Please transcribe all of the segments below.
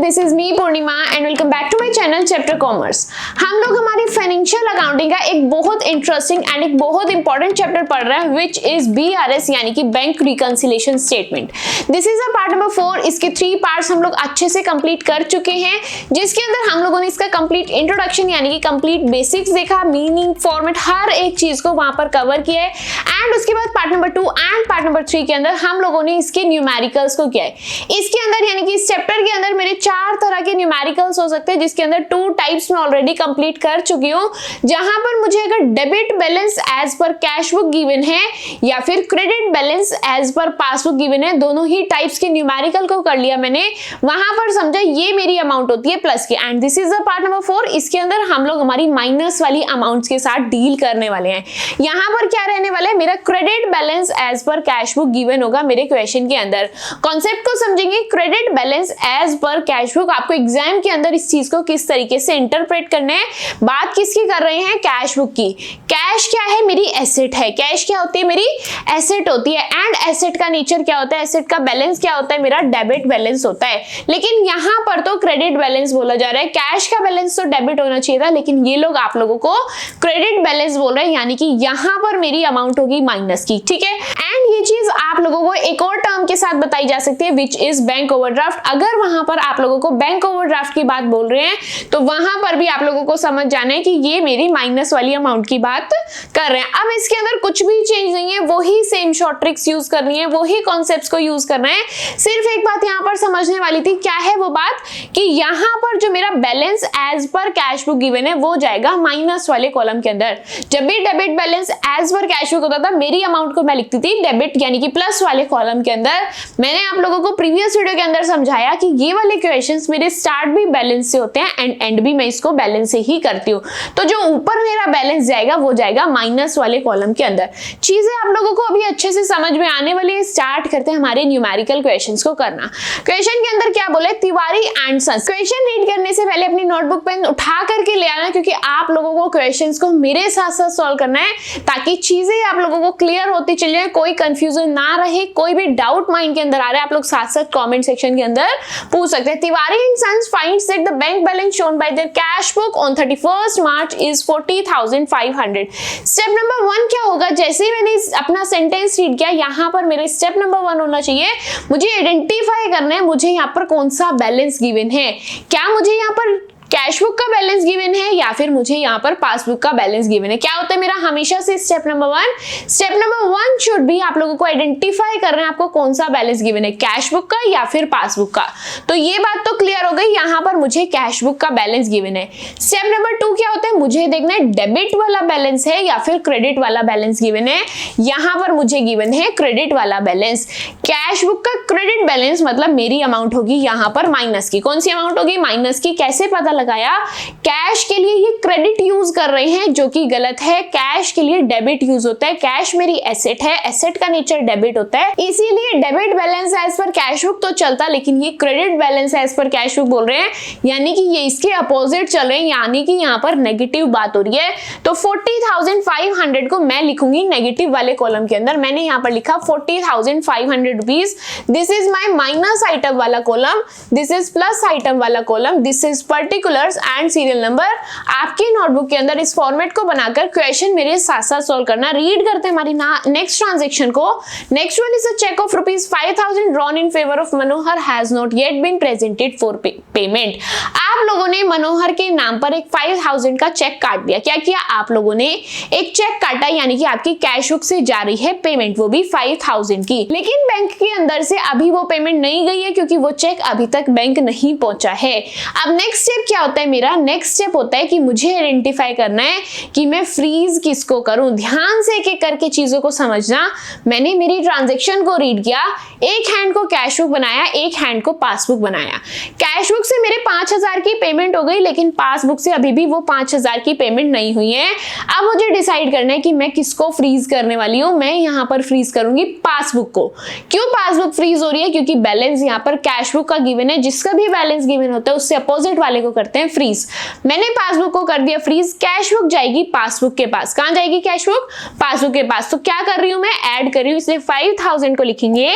This is me Purnima and welcome back to my channel chapter commerce. हम लोग हमारी financial accounting का एक बहुत इंटरेस्टिंग एंड एक बहुत इंपॉर्टेंट चैप्टर पढ़ रहे हैं विच इज BRS यानी कि bank reconciliation statement. This is a part number 4। इसके 3 पार्ट्स हम लोग अच्छे से कंप्लीट कर चुके हैं, जिसके अंदर हम लोगों ने इसका कंप्लीट इंट्रोडक्शन यानी कि कंप्लीट बेसिक्स देखा, मीनिंग, फॉर्मेट, हर एक चीज को वहां पर कवर किया है। एंड उसके बाद part number 2 and part number 3 के अंदर हम लोगों ने इसके न्यूमेरिकल्स को किया है। इसके अंदर यानी कि इस चैप्टर के अंदर मेरे 4 तरह के न्यूमेरिकल्स हो सकते हैं, जिसके अंदर 2 टाइप्स में ऑलरेडी कंप्लीट कर चुकी हूं। जहां पर मुझे अगर debit balance as per cash book given है या फिर credit balance as per passbook given है, दोनों ही टाइप्स के न्यूमेरिकल को कर लिया मैंने। वहां पर समझा ये मेरी अमाउंट होती है प्लस की। And this is the part number 4। इसके अंदर हम लोग हमारी माइनस वाली अमाउंट्स के साथ डील करने वाले हैं। यहां पर क्या रहने वाला है, मेरा credit balance as per cash book given होगा मेरे क्वेश्चन के अंदर। कॉन्सेप्ट को समझेंगे, credit balance as per cash book. आपको एग्जाम के अंदर इस चीज को किस तरीके से इंटरप्रेट करना है। बात किसकी कर रहे हैं, कैश बुक की। कैश क्या है, मेरी एसेट है। कैश क्या होती है, मेरी एसेट होती है। एंड एसेट का नेचर क्या होता है, एसेट का बैलेंस क्या होता है, मेरा डेबिट बैलेंस होता है। लेकिन यहां पर तो क्रेडिट बैलेंस बोला जा रहा है। कैश का बैलेंस तो डेबिट होना चाहिए था, लेकिन ये लोग आप लोगों को क्रेडिट बैलेंस बोल रहे हैं, यानी कि यहां पर मेरी अमाउंट होगी माइनस की। ठीक है। एंड ये चीज आप लोगों को एक और टर्म के साथ बताई जा सकती है विच इज बैंक ओवरड्राफ्ट। अगर वहां पर आप लोगों को बैंक ओवरड्राफ्ट की बात बोल रहे हैं तो वहां पर भी आप लोगों को समझ जाना है कि ये मेरी माइनस वाली अमाउंट की बात कर रहे हैं। अब इसके अंदर कुछ भी चेंज नहीं है, वही सेम शॉर्ट ट्रिक्स यूज करनी है, वही कॉन्सेप्ट्स को यूज करना है। सिर्फ एक बात यहां पर समझने वाली थी, क्या है वो बात, कि यहां पर जो मेरा balance as per cash book given है वो जाएगा माइनस वाले कॉलम के अंदर। जब भी debit balance as per cash book होता था, मेरी अमाउंट को मैं लिखती थी डेबिट यानी कि प्लस वाले कॉलम के अंदर। मैंने आप लोगों को प्रीवियस वीडियो के अंदर समझाया कि ये वाले क्वेश्चंस मेरे स्टार्ट भी बैलेंस से होते हैं एंड एंड भी मैं इसको बैलेंस से ही करती हूँ। तो जो ऊपर मेरा बैलेंस जाएगा वो जाएगा माइनस वाले कॉलम के अंदर। चीजें आप लोगों को अभी अच्छे से समझ में आने वाली है। स्टार्ट करते हैं हमारे न्यूमेरिकल क्वेश्चंस को करना। क्वेश्चन के अंदर क्या बोले, Tiwari and sons. Question read करने से पहले अपनी नोटबुक पेन उठा करके ले आना, क्योंकि आप लोगों को क्वेश्चंस को मेरे साथ साथ सॉल्व करना है, ताकि चीजें आप लोगों को क्लियर होती चली जाए, कोई कंफ्यूजन ना रहे। कोई भी डाउट माइंड के अंदर आ रहा है, आप लोग साथ साथ कमेंट सेक्शन के अंदर पूछ सकते हैं। Tiwari and sons finds that the bank balance shown by their cash book on 31st March is 40,500। Step number 1 क्या होगा, जैसे ही मैंने अपना सेंटेंस रीड किया, यहां पर मेरे स्टेप नंबर 1 होना चाहिए, मुझे आइडेंटिफाई करना है मुझे यहां पर कौन सा बैलेंस गिवन है। क्या मुझे यहां पर कैश बुक का बैलेंस गिवन है या फिर मुझे यहाँ पर पासबुक का बैलेंस गिवन है। क्या होता है मेरा हमेशा से स्टेप नंबर 1 शुड भी आप लोगों को आइडेंटिफाई करना है आपको कौन सा बैलेंस गिवन है, कैश बुक का या फिर पासबुक का। तो ये बात तो क्लियर हो गई, यहाँ पर मुझे कैश बुक का बैलेंस गिवन है। स्टेप नंबर 2 क्या होता है, मुझे देखना है डेबिट वाला बैलेंस है या फिर क्रेडिट वाला बैलेंस गिवन है। यहाँ पर मुझे गिवन है क्रेडिट वाला बैलेंस। कैश बुक का क्रेडिट बैलेंस मतलब मेरी अमाउंट होगी यहाँ पर माइनस की। कौन सी अमाउंट होगी, माइनस की। कैसे पता लगाया, कैश के लिए ये क्रेडिट यूज कर रहे हैं, जो कि गलत है। कैश के लिए डेबिट यूज होता है। कैश मेरी एसेट है, एसेट का नेचर डेबिट होता है, इसीलिए debit balance as per cash book तो चलता, लेकिन ये credit balance as per cash book बोल रहे हैं, यानी कि ये इसके अपोजिट चल रहे हैं, यानी कि यहाँ पर नेगेटिव बात हो रही है। तो 40,500 को मैं लिखूंगी नेगेटिव वाले कॉलम के अंदर। मैंने यहाँ पर लिखा 40,500 rupees. This is my minus item वाला column, this is plus item वाला column, this is particulars and serial number. आपकी नोटबुक के अंदर इस फॉर्मेट को बनाकर क्वेश्चन मेरे साथ साथ सॉल्व करना। रीड करते हैं हमारी नेक्स्ट ट्रांजैक्शन को। Next one is a cheque of ₹5,000 drawn in favour of Manohar has not yet been presented for payment. आप लोगों ने मनोहर के नाम पर एक 5,000 का चेक काट दिया। क्या किया, आप लोगों ने एक चेक काटा, यानी कि आपकी कैश बुक से जा रही है पेमेंट, वो भी 5,000 की। लेकिन बैंक के अंदर से अभी वो पेमेंट नहीं गई है, क्योंकि वो चेक अभी तक बैंक नहीं पहुंचा है। अब नेक्स्ट स्टेप क्या होता है, मेरा नेक्स्ट स्टेप होता है कि मुझे आइडेंटिफाई करना है कि मैं फ्रीज किसको करूं। ध्यान से एक एक करके चीजों को समझना। मैंने मेरी ट्रांजैक्शन को रीड किया, एक हैंड को कैश बुक बनाया, एक हैंड को पासबुक बनाया। कैश बुक से मेरे 5,000 की पेमेंट हो गई, लेकिन पासबुक से अभी भी वो 5,000 की पेमेंट नहीं हुई है। अब मुझे डिसाइड करना है कि मैं किसको फ्रीज करने वाली हूँ। मैं यहाँ पर फ्रीज करूंगी पासबुक को। क्यों पासबुक फ्रीज हो रही है, क्योंकि बैलेंस यहाँ पर कैश बुक का गिवन है। जिसका भी बैलेंस गिवन होता है उससे अपोजिट वाले को करते हैं फ्रीज। मैंने पासबुक को कर दिया फ्रीज, कैश बुक जाएगी पासबुक के पास। कहां जाएगी कैश बुक? पासबुक के पास। तो क्या कर रही हूं मैं? ऐड कर रही हूं, इसलिए 5000 को लिखेंगे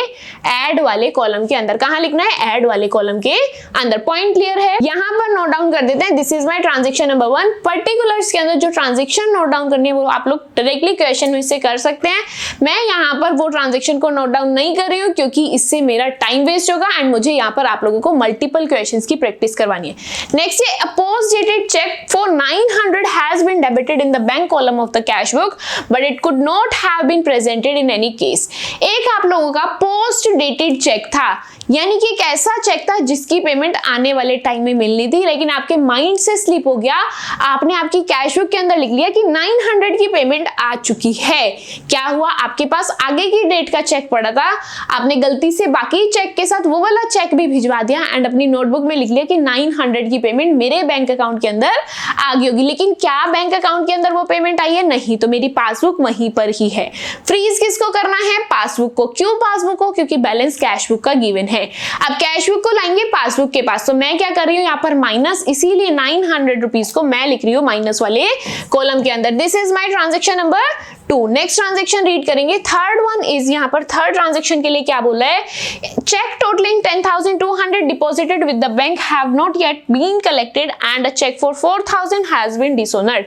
ऐड वाले कॉलम के अंदर। कहां लिखना है? ऐड वाले कॉलम के अंदर। पॉइंट क्लियर है? यहां पर नोट डाउन कर देते हैं, this is my transaction number 1। Particulars के अंदर जो ट्रांजैक्शन नोट डाउन करनी है वो आप लोग डायरेक्टली क्वेश्चन में से कर सकते हैं। मैं यहां पर वो ट्रांजैक्शन को नोट डाउन नहीं कर रही हूं क्योंकि इससे मेरा टाइम वेस्ट होगा एंड मुझे यहां पर आप लोगों को मल्टीपल क्वेश्चंस की प्रैक्टिस करवानी है। नेक्स्ट है, a post dated cheque for 900 has been debited in the bank column of the cash book but it could not have been presented in any case. एक आप लोगों का पोस्ट डेटेड चेक था, यानी कि एक ऐसा चेक था जिसकी पेमेंट आने वाले टाइम में मिलनी थी, लेकिन आपके माइंड से स्लिप हो गया, आपने आपकी कैश बुक के अंदर लिख लिया कि 900 की पेमेंट आ चुकी है। क्या हुआ? आपके पास आगे की डेट का चेक पड़ा था, आपने गलती से बाकी चेक के साथ वो वाला चेक भी भिजवा दिया एंड अपनी नोटबुक में लिख लिया कि 900 की पेमेंट मेरे बैंक अकाउंट के अंदर आ गई होगी। लेकिन क्या बैंक अकाउंट के अंदर वो पेमेंट आई है? नहीं, तो मेरी पासबुक वहीं पर ही है। फ्रीज किसको करना है? पासबुक को। क्यों पासबुक को? क्योंकि बैलेंस कैश बुक का गिवन है। अब कैश बुक को लाएंगे पासबुक के पास, तो मैं क्या कर रही हूं यहाँ पर माइनस, इसीलिए 900 रुपीज को मैं लिख रही हूँ माइनस वाले कॉलम के अंदर। This is my transaction number 2। Next transaction read करेंगे। थर्ड वन इज, यहाँ पर थर्ड ट्रांजैक्शन के लिए क्या बोला है? Cheque totalling 10,200 deposited with the bank have not yet been collected and a cheque for 4,000 has been dishonoured.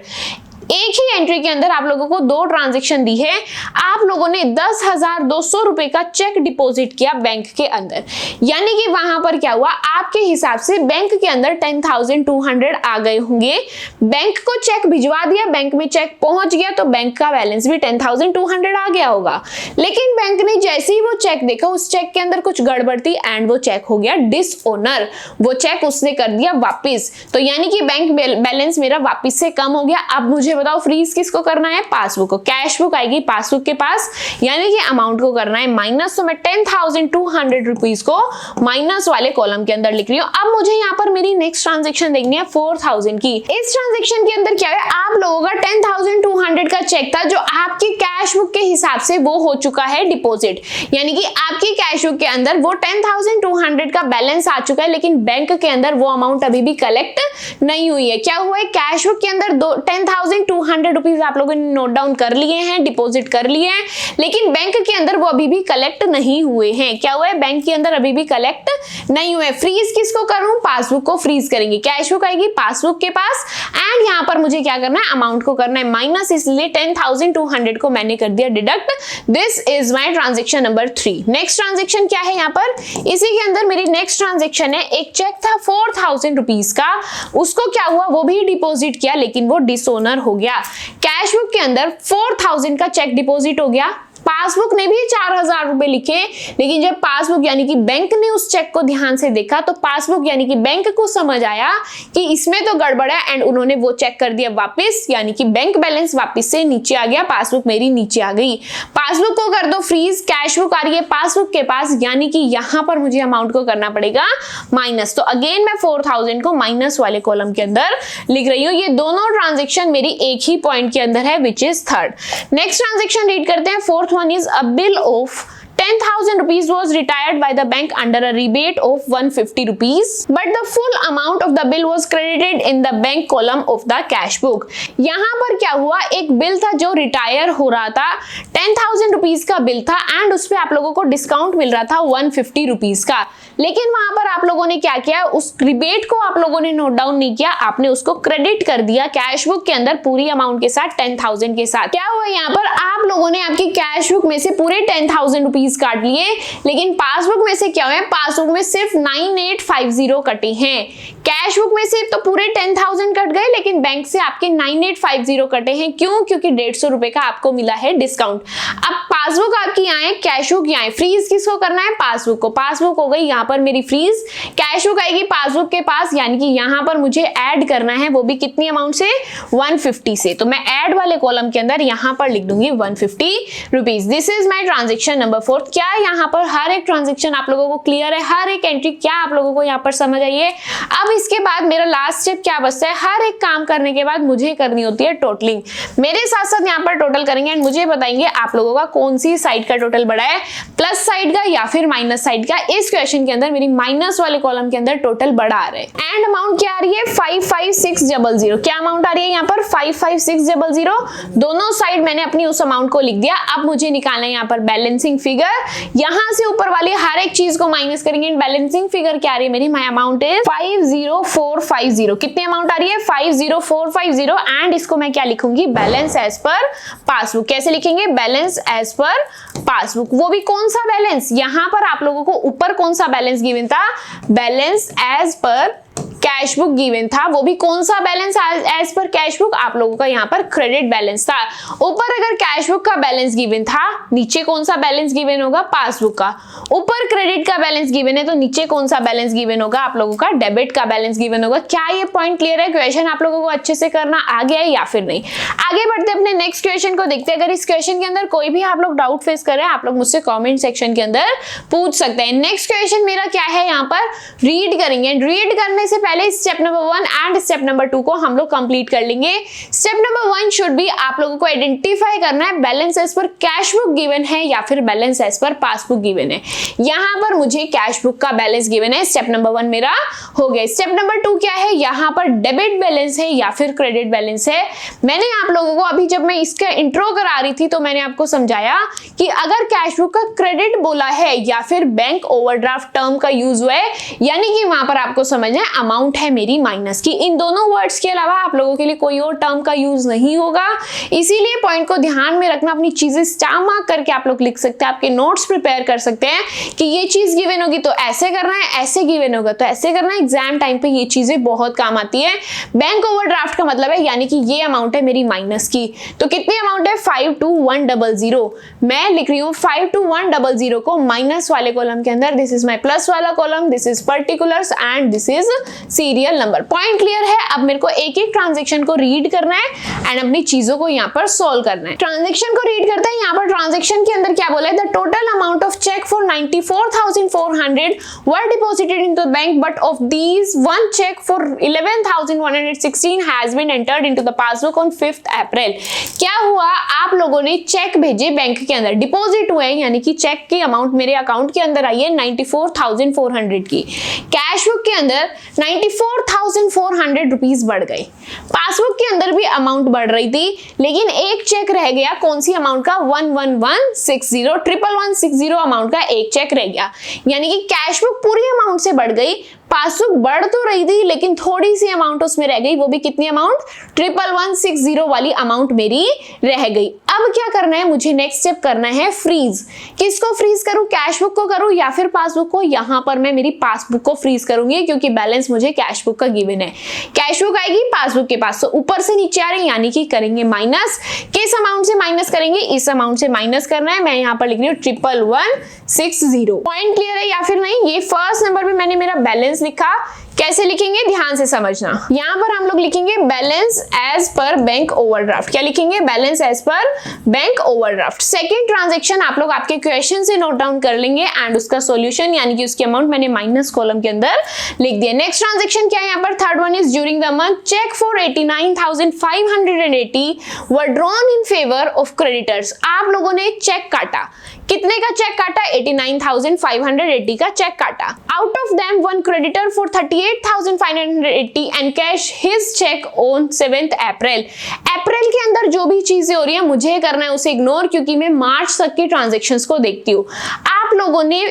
एक ही एंट्री के अंदर आप लोगों को दो ट्रांजैक्शन दी है। आप लोगों ने 10,200 रुपए का चेक डिपॉजिट किया बैंक के अंदर, यानी कि वहां पर क्या हुआ? आपके हिसाब से बैंक के अंदर 10,200 आ गए होंगे। बैंक को चेक भिजवा दिया, बैंक में चेक पहुंच गया, तो बैंक का बैलेंस भी 10,200 आ गया होगा। लेकिन बैंक ने जैसे ही वो चेक देखा, उस चेक के अंदर कुछ गड़बड़ थी एंड वो चेक हो गया डिसऑनर। वो चेक उसने कर दिया वापिस, तो यानी कि बैंक बैलेंस मेरा वापिस से कम हो गया। अब मुझे बताओ फ्रीज किसको करना है? पासबुक को। कैश बुक आएगी पासबुक के पास, यानी कि अमाउंट को करना है माइनस। तो मैं 10,200 रुपीज को माइनस वाले कॉलम के अंदर लिख रही हूँ। अब मुझे यहाँ पर मेरी नेक्स्ट ट्रांजैक्शन देखनी है 4,000 की। इस ट्रांजैक्शन के अंदर क्या है? आप लोगों का 10,200 का चेक था जो आपकी कैश बुक के हिसाब से वो हो चुका है डिपॉजिट, यानी कि आपकी कैश बुक के अंदर वो 10,200 का बैलेंस आ चुका है, लेकिन बैंक के अंदर वो अमाउंट अभी भी कलेक्ट नहीं हुई है। क्या हुआ है? कैश बुक के अंदर 10,200 रुपीज आप लोगों ने नोट डाउन कर लिए हैं, डिपॉजिट कर लिए हैं, लेकिन बैंक के अंदर वो अभी भी कलेक्ट नहीं हुए हैं। क्या हुआ है? बैंक के अंदर अभी भी कलेक्ट नहीं हुए। फ्रीज किसको करूं? पासबुक को फ्रीज करेंगे। कैश बुक आएगी पासबुक के पास एंड यहां पर मुझे क्या करना है? अमाउंट को करना है माइनस, इसलिए 10,200 को मैंने कर दिया deduct. This is my transaction number 3। Next transaction क्या है? यहाँ पर इसी के अंदर मेरी नेक्स्ट ट्रांजैक्शन है, एक चेक था 4,000 रुपीज का, उसको क्या हुआ? वो भी डिपॉजिट किया, लेकिन वो डिसऑनर हो गया। कैश बुक के अंदर 4,000 का चेक डिपॉजिट हो गया, पासबुक ने भी 4,000 रुपए लिखे, लेकिन जब पासबुक यानी कि बैंक ने उस चेक को ध्यान से देखा तो पासबुक यानी कि बैंक को समझ आया कि इसमें तो गड़बड़ है एंड उन्होंने वो चेक कर दिया वापस, यानी कि बैंक बैलेंस वापस से नीचे आ गया, पासबुक मेरी नीचे आ गई। पासबुक को कर दो फ्रीज, कैश बुक आ रही है पासबुक के पास, यानी कि यहां पर मुझे अमाउंट को करना पड़ेगा माइनस। तो अगेन मैं 4,000 को माइनस वाले कॉलम के अंदर लिख रही हूँ। ये दोनों ट्रांजेक्शन मेरी एक ही पॉइंट के अंदर है, which is third. Next transaction read करते हैं। Fourth one is a bill of 10,000 rupees was retired by the bank under a rebate of 150 rupees, but the full amount of the bill was credited in the bank column of the cash book। यहाँ पर क्या हुआ? एक bill था जो retire हो रहा था, 10,000 रुपीज का बिल था एंड उस पे आप लोगों को डिस्काउंट मिल रहा था 150 रुपीज का, लेकिन वहां पर आप लोगों ने क्या किया? उस रिबेट को आप लोगों ने नोट डाउन नहीं किया, आपने उसको क्रेडिट कर दिया कैश बुक के अंदर पूरी अमाउंट के साथ, 10,000 के साथ। क्या हुआ यहाँ पर? आप लोगों ने आपकी कैश बुक में से पूरे 10,000 रुपीज काट लिए, लेकिन पासबुक में से क्या हुआ है? पासबुक में सिर्फ 9850 कटे हैं। कैश बुक में से तो पूरे 10,000 कट गए, लेकिन बैंक से आपके 9850 कटे हैं। क्यों? क्योंकि 150 रुपए का आपको मिला है डिस्काउंट। अब पासबुक आपकी यहाँ है, कैश बुक यहाँ है, फ्रीज किसको करना है? पासबुक को। पासबुक हो गई यहाँ पर मेरी फ्रीज, कैश बुक आएगी पासबुक के पास, यानी कि यहाँ पर मुझे ऐड करना है, वो भी कितनी अमाउंट से? 150 से। तो मैं ऐड वाले कॉलम के अंदर यहाँ पर लिख दूंगी 150 rupees. This is my transaction number 4। क्या यहाँ पर हर एक ट्रांजेक्शन आप लोगों को क्लियर है? हर एक एंट्री क्या आप लोगों को यहाँ पर समझ आई है? अब इसके बाद मेरा लास्ट स्टेप क्या बचता है? हर एक काम करने के बाद मुझे करनी होती है टोटलिंग। मेरे साथ साथ यहाँ पर टोटल करेंगे एंड मुझे बताएंगे आप लोगों का कौन कौन सी साइड का टोटल बड़ा है, प्लस साइड का या फिर माइनस साइड का। इस क्वेश्चन के अंदर मेरी माइनस वाले कॉलम के अंदर टोटल बड़ा आ रहा है। एंड अमाउंट क्या आ रही है 55600। क्या अमाउंट आ रही है यहाँ पर 55600। दोनों साइड मैंने अपनी उस अमाउंट को लिख दिया। अब मुझे निकालना है यहाँ पर बैलेंसिंग फिगर। यहां से ऊपर वाली हर एक चीज को माइनस करेंगे। बैलेंसिंग फिगर क्या आ रही है मेरी, माय अमाउंट इज 50450। कितनी अमाउंट आ रही है 50450। एंड इसको मैं क्या लिखूंगी, बैलेंस एज पर पासबुक। कैसे लिखेंगे, बैलेंस एज पर पासबुक। वो भी कौन सा बैलेंस, यहां पर आप लोगों को ऊपर कौन सा बैलेंस गिवन था, balance as per cash book given था। वो भी कौन सा balance as per cash book, आप लोगों का यहाँ पर क्रेडिट बैलेंस था। ऊपर अगर कैश बुक का बैलेंस गिवन था, नीचे कौन सा बैलेंस गिवन होगा, पासबुक का। ऊपर क्रेडिट का बैलेंस गिवन है तो नीचे कौन सा बैलेंस गिवन होगा, आप लोगों का डेबिट का बैलेंस गिवन होगा। क्या ये पॉइंट क्लियर है, क्वेश्चन आप लोगों को अच्छे से करना आ गया है या फिर नहीं। आगे बढ़ते अपने नेक्स्ट क्वेश्चन को देखते हैं। अगर इस क्वेश्चन के अंदर कोई भी आप लोग डाउट फेस कर रहे हैं, आप लोग मुझसे कॉमेंट सेक्शन के अंदर पूछ सकते हैं। नेक्स्ट क्वेश्चन मेरा क्या है, यहाँ पर रीड करेंगे। रीड करने से पहले step number 1 and step number 2 को हम लोग कंप्लीट कर लेंगे। स्टेप नंबर 1 शुड बी, आप लोगों को आइडेंटिफाई करना है balance as per cash book given है या फिर balance as per passbook given है। यहां पर मुझे कैश बुक का बैलेंस गिवन है। स्टेप नंबर 1 मेरा हो गया। स्टेप नंबर 2 क्या है, यहां पर डेबिट बैलेंस है या फिर क्रेडिट बैलेंस है। मैंने आप लोगों को अभी जब मैं इसका इंट्रो करा रही थी तो मैंने आपको समझाया कि अगर कैश बुक का क्रेडिट बोला है या फिर बैंक ओवरड्राफ्ट टर्म का यूज हुआ है, यानी कि वहां पर आपको समझना है अमाउंट है मेरी माइनस की। इन दोनों वर्ड्स के अलावा आप लोगों के लिए कोई और टर्म का यूज नहीं होगा। इसीलिए पॉइंट को ध्यान में रखना, अपनी चीजें स्टार मार्क करके आप लोग लिख सकते हैं, आपके नोट्स प्रिपेयर कर सकते हैं कि ये चीज गिवन होगी तो ऐसे करना है, ऐसे गिवन होगा तो ऐसे करना है। एग्जाम टाइम पे ये चीजें बहुत काम आती है। बैंक ओवरड्राफ्ट का मतलब है यानी कि ये अमाउंट है मेरी माइनस की, तो कितनी अमाउंट है 52100। मैं लिख रही हूँ 52100 को माइनस वाले कॉलम के अंदर। दिस इज माई प्लस वाला column, this is particulars and this is serial number. Point clear है। अब मेरे को एक एक ट्रांजैक्शन को रीड करना है एंड अपनी चीजों को यहाँ पर सॉल्व करना है। ट्रांजैक्शन को रीड करते हैं। यहाँ पर ट्रांजैक्शन के अंदर क्या बोला है, the total amount of cheque for 94,400 were deposited into the bank, but of these one cheque for 11,116 has been entered into the passbook on 5th April. क्या हुआ, आप लोगों ने चेक भेजे बैंक के अंदर, डिपॉजिट हुए यानी कि चेक की अमाउंट मेरे अकाउंट के अंदर आई है 94,400 की। कैश बुक के अंदर 94,400 रुपीज बढ़ गई। पासबुक के अंदर भी अमाउंट बढ़ रही थी, लेकिन एक चेक रह गया। कौन सी अमाउंट का, 11160 अमाउंट का एक चेक रह गया। यानी कि कैश बुक पूरी अमाउंट से बढ़ गई, पासबुक बढ़ तो रही थी लेकिन थोड़ी सी अमाउंट उसमें रह गई। वो भी कितनी अमाउंट, 11160 वाली अमाउंट मेरी रह गई। अब क्या करना है मुझे, नेक्स्ट स्टेप करना है फ्रीज। किसको फ्रीज करूं, कैश बुक को करूं या फिर पासबुक को। यहां पर मैं मेरी पासबुक को फ्रीज करूंगी क्योंकि बैलेंस मुझे कैश बुक का गिवन है। कैश बुक आएगी पासबुक के पास, तो ऊपर से नीचे आ रही यानी कि करेंगे माइनस। किस अमाउंट से माइनस करेंगे, इस अमाउंट से माइनस करना है। मैं यहाँ पर लिख रही हूँ 11160। पॉइंट क्लियर है या फिर नहीं। ये फर्स्ट नंबर पे मैंने मेरा बैलेंस लिखा। कैसे लिखेंगे ध्यान से समझना। यहां पर हम लोग लिखेंगे balance as per bank overdraft. क्या लिखेंगे, balance as per bank overdraft. Second transaction आप लोग आपके क्वेश्चन से नोट डाउन कर लेंगे एंड उसका सॉल्यूशन यानी कि उसकी अमाउंट मैंने माइनस कॉलम के अंदर लिख दिया। नेक्स्ट ट्रांजैक्शन क्या है यहाँ पर, third one is during the month cheque for 89,580 were drawn in favour of creditors. आप लोगों ने चेक काटा, कितने का चेक काटा, 89,580 का चेक काटा। Out of them one creditor for 38,580 and cash his cheque on 7th April. अप्रैल के अंदर जो भी चीजें हो रही है मुझे करना है उसे इग्नोर, क्योंकि मैं मार्च तक की ट्रांजैक्शंस को देखती हूँ। आप लोगों ने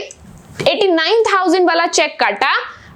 89,000 वाला चेक काटा।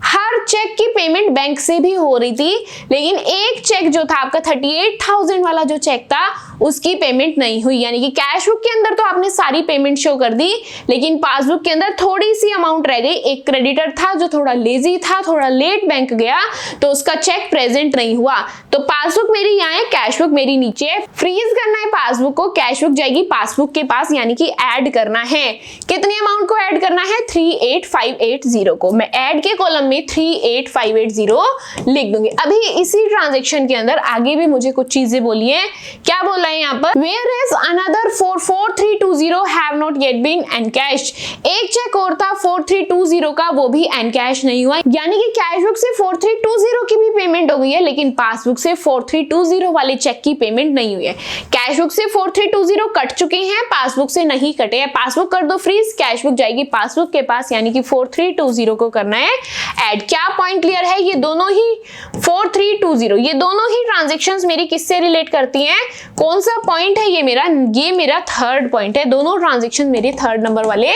हर चेक की पेमेंट बैंक से भी हो रही थी, लेकिन एक चेक जो था आपका 38,000 वाला जो चेक था उसकी पेमेंट नहीं हुई। यानी कि कैश बुक के अंदर तो आपने सारी पेमेंट शो कर दी, लेकिन पासबुक के अंदर थोड़ी सी अमाउंट रह गई। एक क्रेडिटर था जो थोड़ा लेजी था, थोड़ा लेट बैंक गया, तो उसका चेक प्रेजेंट नहीं हुआ। तो पासबुक मेरी यहाँ है, कैश बुक मेरी नीचे है। फ्रीज करना है पासबुक को, कैश बुक जाएगी पासबुक के पास, यानी कि ऐड करना है। कितनी अमाउंट को ऐड करना है, 38,580 को। मैं ऐड के कॉलम में 38,580 लिख दूंगी। अभी इसी ट्रांजैक्शन के अंदर आगे भी मुझे कुछ चीजें बोली है। क्या बोला है यहाँ पर, whereas another 44320 have not yet been encashed। एक चेक और था 4320 का, वो भी एनकैश नहीं हुआ। यानी कि कैश बुक से 4320 की भी पेमेंट हो गई है, लेकिन पासबुक से 4320 वाले चेक की पेमेंट नहीं हुई है। कैश बुक से 4320 कट चुके हैं, पासबुक से नहीं कटे हैं। पासबुक कर दो फ्रीज, कैश बुक जाएगी पासबुक के पास, यानी कि 4320 को करना है ऐड। क्या पॉइंट क्लियर है? ये दोनों ही 4320, ये दोनों ही ट्रांजेक्शंस मेरी किससे रिलेट करती हैं? कौन सा पॉइंट है ये मेरा थर्ड पॉइंट है। दोनों ट्रांजेक्शन मेरे थर्ड नंबर वाले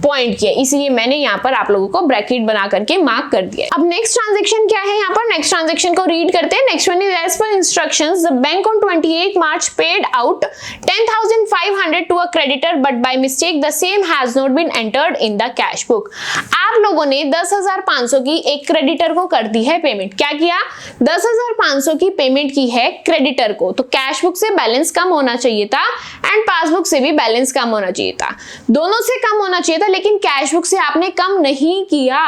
पॉइंट की है, इसीलिए मैंने यहाँ पर आप लोगों को ब्रैकेट बना करके मार्क कर दिया। अब नेक्स्ट ट्रांजेक्शन क्या है? यहाँ पर नेक्स्ट ट्रांजेक्शन को रीड करते हैं। Next one is as per instructions the bank on 28 March paid out 10,500 to a creditor but by mistake the same has not been entered in the cash book. आप लोगों ने 10,500 की एक creditor को कर दी है पेमेंट। क्या किया? 10,500 की पेमेंट की है क्रेडिटर को, तो कैश बुक से बैलेंस कम होना चाहिए था एंड पासबुक से भी बैलेंस कम होना चाहिए था, दोनों से कम होना चाहिए था, लेकिन कैश बुक से आपने कम नहीं किया।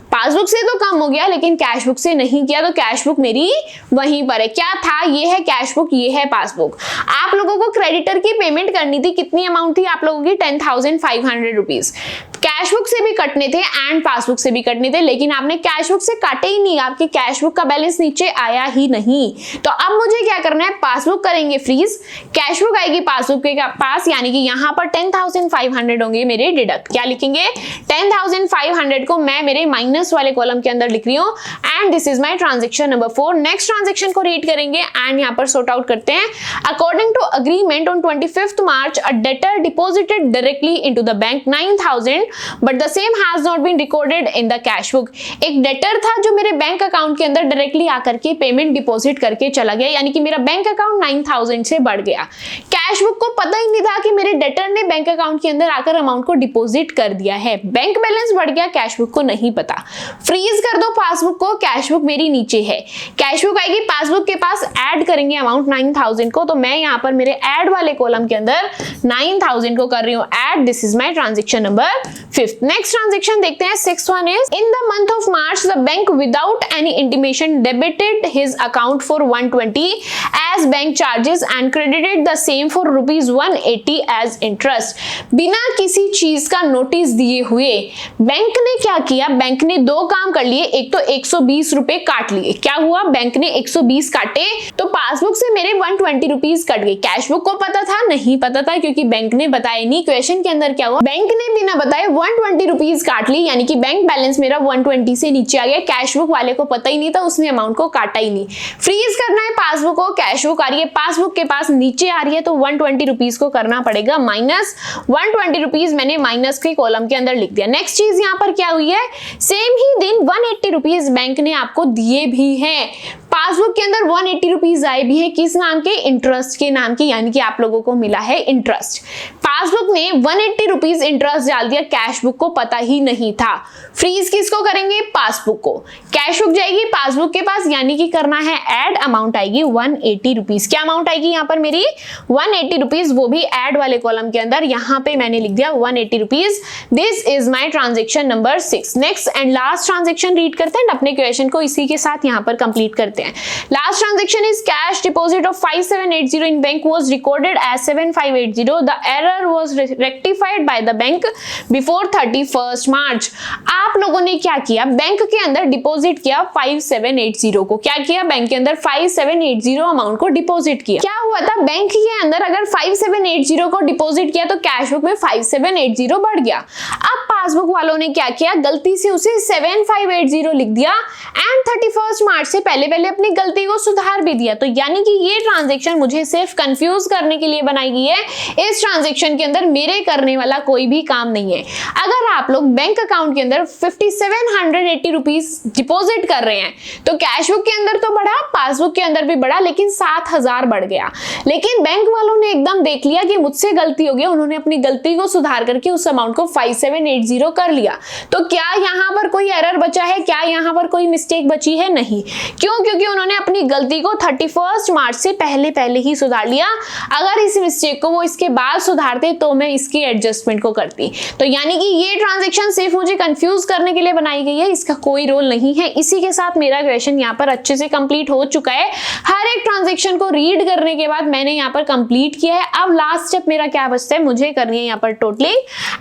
पासबुक से तो कम हो गया लेकिन कैश बुक से नहीं किया, तो कैश बुक मेरी वहीं पर है। क्या था? ये है कैश बुक, ये है पासबुक। आप लोगों को क्रेडिटर की पेमेंट करनी थी, कितनी अमाउंट थी आप लोगों की? 10,500 रुपीज। कैश बुक से भी कटने थे एंड पासबुक से भी कटने थे, लेकिन आपने कैश बुक से काटे ही नहीं, आपके कैश बुक का बैलेंस नीचे आया ही नहीं। तो अब मुझे क्या करना है? पासबुक करेंगे फ्रीज, कैश बुक आएगी पासबुक के पास, यानी कि यहाँ पर 10,500 होंगे मेरे डिडक्ट। क्या लिखेंगे? 10,500 को मैं मेरे माइनस वाले कॉलम के अंदर लिख रही हूँ and this is my transaction number 4। Next transaction को रीड करेंगे एंड यहाँ पर सॉर्ट आउट करते हैं। According to agreement on 25th March a debtor deposited directly into the bank 9,000 but the same has not been recorded in the cash book. एक debtor था जो मेरे बैंक अकाउंट के अंदर डायरेक्टली आकर के पेमेंट डिपॉजिट करके चला गया, यानी कि मेरा बैंक अकाउंट 9,000 से बढ़ गया। कैश बुक को पता ही नहीं था कि मेरे डेटर ने बैंक अकाउंट के अंदर आकर अमाउंट को डिपॉजिट कर दिया है। बैंक बैलेंस बढ़ गया, कैश बुक को नहीं पता। फ्रीज कर दो पासबुक को, कैश बुक मेरी नीचे है, कैश बुक आएगी पासबुक के पास, ऐड करेंगे अमाउंट 9,000 को, तो मैं यहाँ पर मेरे ऐड वाले कॉलम के अंदर 9,000 को कर रही हूँ add. This is my transaction number 5th। Next transaction देखते हैं। 6th one is in the month of March the bank without any intimation debited his account for 120 as bank charges and credited the same for ₹180 as interest. बिना किसी चीज का notice दिए हुए bank ने क्या किया? बैंक ने दो काम कर लिए। एक तो 120 रुपए काट लिए। क्या हुआ? बैंक ने 120 काटे तो पासबुक से मेरे 120 रुपीज कट गए। कैश बुक को पता था? नहीं पता था, क्योंकि बैंक ने बताया नहीं। क्वेश्चन के अंदर क्या हुआ? बैंक ने बिना बताए 120 रुपीज काट ली, यानी कि बैंक बैलेंस मेरा 120 से नीचे आ गया। कैश बुक वाले को पता ही नहीं था, उसने अमाउंट को काटा ही नहीं। फ्रीज करना है पासबुक को, कैश बुक आ रही है पासबुक के पास नीचे आ रही है, तो 120 रुपीज को करना पड़ेगा माइनस। 120 रुपीज मैंने माइनस के कॉलम के अंदर लिख दिया। नेक्स्ट चीज यहाँ पर क्या हुई है? सेम ही दिन 180 रुपीज बैंक ने आपको दिए भी हैं। पासबुक के अंदर 180 रुपीज आए भी हैं। किस नाम के? इंटरेस्ट के नाम के, यानी कि आप लोगों को मिला है इंटरेस्ट। पासबुक ने 180 रुपीज इंटरेस्ट डाल दिया, कैश बुक को पता ही नहीं था। फ्रीज किसको करेंगे? पासबुक को। कैश बुक जाएगी पासबुक के पास, यानी कि करना है ऐड, अमाउंट आएगी 180 रुपीज। क्या अमाउंट आएगी यहाँ पर मेरी? 180 रुपीज, वो भी ऐड वाले कॉलम के अंदर। यहाँ पे मैंने लिख दिया 180 rupees. This is my transaction number 6। Next and last transaction read करते हैं, अपने क्वेश्चन को इसी के साथ यहाँ पर कंप्लीट करते हैं। Last transaction is cash deposit of 5780 in bank was recorded as 7580. The error was rectified by the bank before 31st March. आप लोगों ने क्या किया? बैंक के अंदर डिपॉजिट किया 5780 को। क्या किया? बैंक के अंदर 5780 अमाउंट को डिपॉजिट किया। क्या हुआ था? बैंक के अंदर अगर 5780 को डिपॉजिट किया तो कैश बुक में 5780 बढ़ गया। अब पासबुक वालों ने क्या किया? गलती से उसे 7580 लिख दिया एंड 31st मार्च से पहले पहले अपनी गलती को सुधार भी दिया। तो यानी कि ये ट्रांजैक्शन मुझे सिर्फ कंफ्यूज करने के लिए बनाई गई है। इस ट्रांजैक्शन के अंदर मेरे करने वाला कोई भी काम नहीं है। अगर आप लोग बैंक अकाउंट के अंदर 5780 रुपीज डिपॉजिट कर रहे हैं तो कैश बुक के अंदर तो बढ़ा, पासबुक के अंदर भी बढ़ा, लेकिन 7000 बढ़ गया। लेकिन बैंक वालों ने एकदम देख लिया कि मुझसे गलती हो गई, उन्होंने अपनी गलती को सुधार करके उस अमाउंट को 5780 कर लिया। तो क्या यहाँ पर कोई एरर बचा है? क्या यहाँ पर कोई मिस्टेक बची है? नहीं। क्यों? क्योंकि उन्होंने अपनी गलती को 31 मार्च से पहले पहले ही सुधार लिया। अगर इस मिस्टेक को वो इसके बाद सुधारते तो मैं इसकी एडजस्टमेंट को करती। तो यानी कि ये ट्रांजैक्शन सिर्फ मुझे कंफ्यूज करने के लिए बनाई गई है, इसका कोई रोल नहीं है। इसी के साथ मेरा क्वेश्चन यहाँ पर अच्छे से कंप्लीट हो चुका है। हर एक ट्रांजैक्शन को रीड करने के बाद मैंने यहाँ पर कंप्लीट किया है। अब लास्ट स्टेप मेरा क्या बचता है? मुझे करनी है यहाँ पर टोटलिंग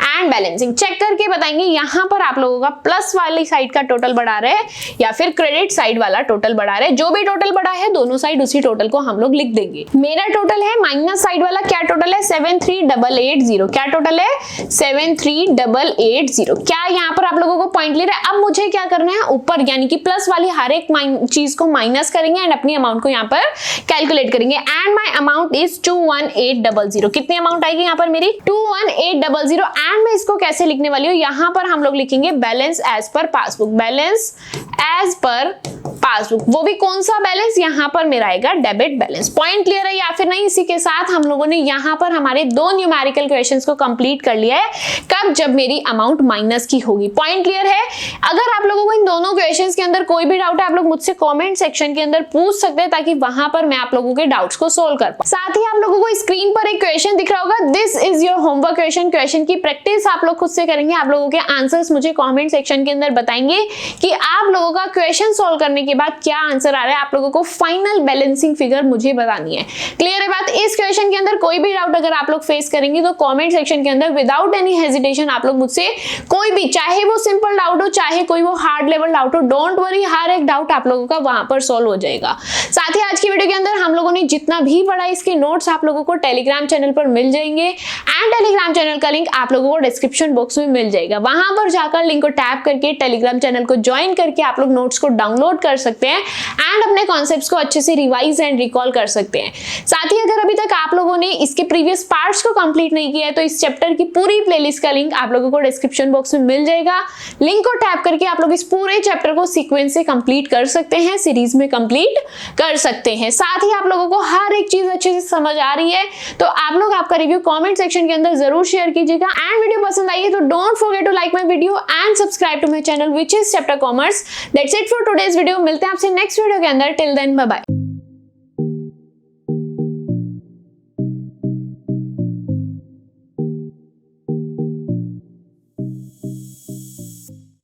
एंड बैलेंसिंग। चेक करके बताएंगे यहाँ पर आप लोगों का प्लस वाली साइड का टोटल बढ़ा रहे हैं या फिर क्रेडिट साइड वाला टोटल बढ़ा रहे हैं। जो भी टोटल पड़ा है दोनों साइड उसी टोटल को हम लोग लिख देंगे। मेरा टोटल है माइनस साइड वाला, क्या टोटल है 73880, क्या टोटल है 73880। क्या यहाँ पर आप लोगों को पॉइंट ले रहा है? अब मुझे क्या करना है, ऊपर यानी कि प्लस वाली हर एक चीज को माइनस करेंगे एंड अपनी अमाउंट को यहाँ पर कैलकुलेट करेंगे। And my amount is 21800। कितनी अमाउंट आएगी यहाँ पर मेरी 21800। एंड मैं इसको कैसे लिखने वाली हूँ, यहाँ पर हम लोग लिखेंगे balance as per passbook, balance as per passbook. वो भी कौन सा बैलेंस, यहाँ पर मेरा आएगा डेबिट बैलेंस। पॉइंट क्लियर है या फिर नहीं? इसी के साथ हम लोगों ने यहाँ पर हमारे दो न्यूमेरिकल क्वेश्चंस को कंप्लीट कर लिया है। कब? जब मेरी अमाउंट माइनस की होगी। पॉइंट क्लियर है? अगर आप लोगों को इन दोनों क्वेश्चंस के अंदर कोई भी डाउट है, आप लोग मुझसे कमेंट सेक्शन के अंदर पूछ सकते हैं, ताकि वहां पर मैं आप लोगों के डाउट्स को सोल्व कर पाऊं। साथ ही आप लोगों को स्क्रीन पर एक क्वेश्चन दिख रहा होगा, this is your homework question. Question की प्रैक्टिस आप लोग खुद से करेंगे। आप लोगों के आंसर्स मुझे कमेंट सेक्शन के अंदर बताएंगे कि आप लोगों का क्वेश्चन सोल्व करने के बाद क्या आंसर आ रहा है। आप लोगों को फाइनल बैलेंसिंग फिगर मुझे बतानी है। क्लियर है बात? इस क्वेश्चन के अंदर कोई भी डाउट अगर आप लोग फेस करेंगे तो कमेंट सेक्शन के अंदर विदाउट एनी हेजिटेशन आप लोग मुझसे कोई भी, चाहे वो सिंपल डाउट हो चाहे कोई वो हार्ड लेवल डाउट हो, डोंट वरी, हर एक डाउट आप लोगों का वहां पर सॉल्व हो जाएगा। साथ ही आज की वीडियो के अंदर हम लोगों ने जितना भी पढ़ा इसके नोट्स आप लोगों को टेलीग्राम चैनल पर मिल जाएंगे एंड टेलीग्राम चैनल का लिंक आप लोगों को डिस्क्रिप्शन बॉक्स में मिल जाएगा। वहां पर जाकर लिंक को टैप करके टेलीग्राम चैनल को ज्वाइन करके आप लोग नोट्स को डाउनलोड कर सकते हैं एंड अपने कॉन्सेप्ट्स को अच्छे से रिवाइज एंड रिकॉल कर सकते हैं। साथ ही अगर अभी तक आप लोगों ने इसके प्रीवियस पार्ट्स को कंप्लीट नहीं किया है तो इस चैप्टर की पूरी प्लेलिस्ट का लिंक आप लोगों को डिस्क्रिप्शन बॉक्स में मिल जाएगा। लिंक को टैप करके आप लोग इस पूरे चैप्टर को सीक्वेंस से कंप्लीट कर सकते हैं, सीरीज में कंप्लीट कर सकते हैं। साथ ही आप लोगों को हर एक चीज अच्छे से समझ आ रही है तो आप लोग आपका रिव्यू कमेंट सेक्शन के अंदर जरूर शेयर कीजिएगा। एंड वीडियो पसंद आई है तो don't forget to like my video and subscribe to my channel which is chapter commerce. That's it for today's video. मिलते हैं आपसे नेक्स्ट वीडियो के अंदर। Till then bye bye.